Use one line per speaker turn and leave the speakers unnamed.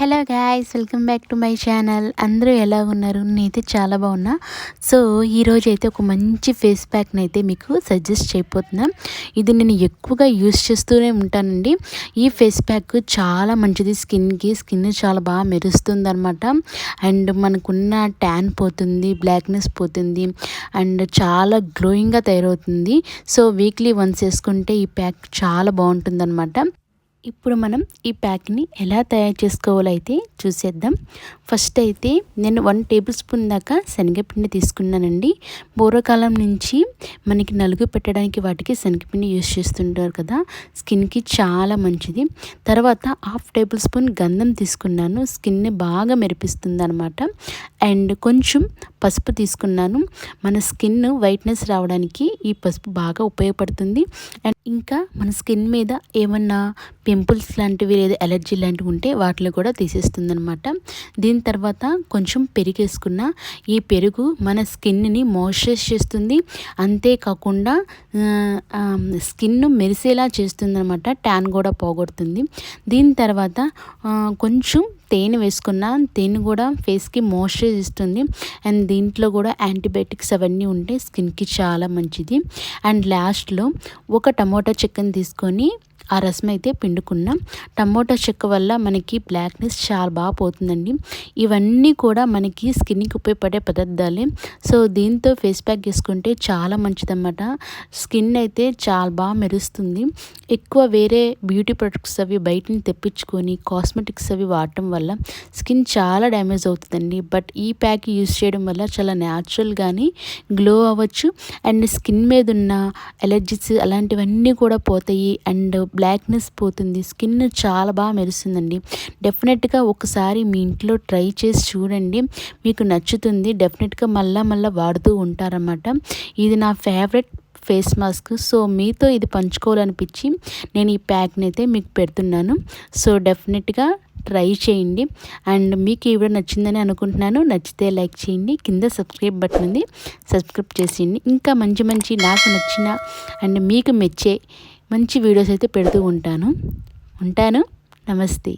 Hello guys, welcome back to my channel. అందరూ ఎలా ఉన్నారు? నేనైతే చాలా బాగున్నా. సో ఈరోజు అయితే ఒక మంచి ఫేస్ ప్యాక్ని అయితే మీకు సజెస్ట్ చేయబోతున్నా. ఇది నేను ఎక్కువగా యూస్ చేస్తూనే ఉంటానండి. ఈ ఫేస్ ప్యాక్ చాలా మంచిది స్కిన్కి. స్కిన్ చాలా బాగా మెరుస్తుంది అనమాట. అండ్ మనకున్న ట్యాన్ పోతుంది, బ్లాక్నెస్ పోతుంది, అండ్ చాలా గ్లోయింగ్గా తయారవుతుంది. సో వీక్లీ వన్స్ వేసుకుంటే ఈ ప్యాక్ చాలా బాగుంటుంది అనమాట. ఇప్పుడు మనం ఈ ప్యాక్ని ఎలా తయారు చేసుకోవాలో అయితే చూసేద్దాం. ఫస్ట్ అయితే నేను 1 టేబుల్ స్పూన్ దాకా శనగపిండి తీసుకున్నానండి. పూర్వకాలం నుంచి మనకి నలుగు పెట్టడానికి వాటికి శనగపిండి యూస్ చేస్తుంటారు కదా, స్కిన్కి చాలా మంచిది. తర్వాత 1/2 టేబుల్ స్పూన్ గంధం తీసుకున్నాను, స్కిన్ని బాగా మెరిపిస్తుంది అనమాట. అండ్ కొంచెం పసుపు తీసుకున్నాను. మన స్కిన్ వైట్నెస్ రావడానికి ఈ పసుపు బాగా ఉపయోగపడుతుంది. అండ్ ఇంకా మన స్కిన్ మీద ఏమన్నా పింపుల్స్ లాంటివి లేదా ఎలర్జీ లాంటివి ఉంటే వాటిని కూడా తీసేస్తుంది అనమాట. దీని తర్వాత కొంచెం పెరుగు వేసుకున్న. ఈ పెరుగు మన స్కిన్ని మాయిశ్చరైజ్ చేస్తుంది, అంతేకాకుండా స్కిన్ మెరిసేలా చేస్తుంది అనమాట. ట్యాన్ కూడా పోగొడుతుంది. దీని తర్వాత కొంచెం తేనె వేసుకున్న. తేనె కూడా ఫేస్కి మాయిశ్చరైజ్ ఇస్తుంది. అండ్ దీంట్లో కూడా యాంటీబయాటిక్స్ అవన్నీ ఉంటే స్కిన్కి చాలా మంచిది. అండ్ లాస్ట్లో ఒక టమోటా చెక్కని తీసుకొని ఆ రసం అయితే పిండుకున్నాం. టమోటా చెక్క వల్ల మనకి బ్లాక్నెస్ చాలా బాగా పోతుందండి. ఇవన్నీ కూడా మనకి స్కిన్కి ఉపయోగపడే పదార్థాలే. సో దీంతో ఫేస్ ప్యాక్ చేసుకుంటే చాలా మంచిదన్నమాట. స్కిన్ అయితే చాలా బాగా మెరుస్తుంది. ఎక్కువ వేరే బ్యూటీ ప్రొడక్ట్స్ అవి బయటని తెప్పించుకొని కాస్మెటిక్స్ అవి వాడటం వల్ల స్కిన్ చాలా డ్యామేజ్ అవుతుందండి. బట్ ఈ ప్యాక్ యూస్ చేయడం వల్ల చాలా న్యాచురల్గానే గ్లో అవ్వచ్చు. అండ్ స్కిన్ మీద ఉన్న ఎలర్జీస్ అలాంటివన్నీ కూడా పోతాయి. అండ్ బ్లాక్నెస్ పోతుంది. స్కిన్ చాలా బాగా మెరుస్తుందండి. డెఫినెట్గా ఒకసారి మీ ఇంట్లో ట్రై చేసి చూడండి, మీకు నచ్చుతుంది. డెఫినెట్గా మళ్ళా వాడుతూ ఉంటారన్నమాట. ఇది నా ఫేవరెట్ ఫేస్ మాస్క్. సో మీతో ఇది పంచుకోవాలనిపించి నేను ఈ ప్యాక్ని అయితే మీకు పెడుతున్నాను. సో డెఫినెట్గా ట్రై చేయండి. అండ్ మీకు ఈ వీడియో నచ్చిందని అనుకుంటున్నాను. నచ్చితే లైక్ చేయండి. కింద సబ్స్క్రైబ్ బటన్ ఉంది, సబ్స్క్రైబ్ చేసేయండి. ఇంకా మంచి నాకు నచ్చిన అండ్ మీకు మెచ్చే మంచి వీడియోస్ అయితే పెడుతూ ఉంటాను. నమస్తే.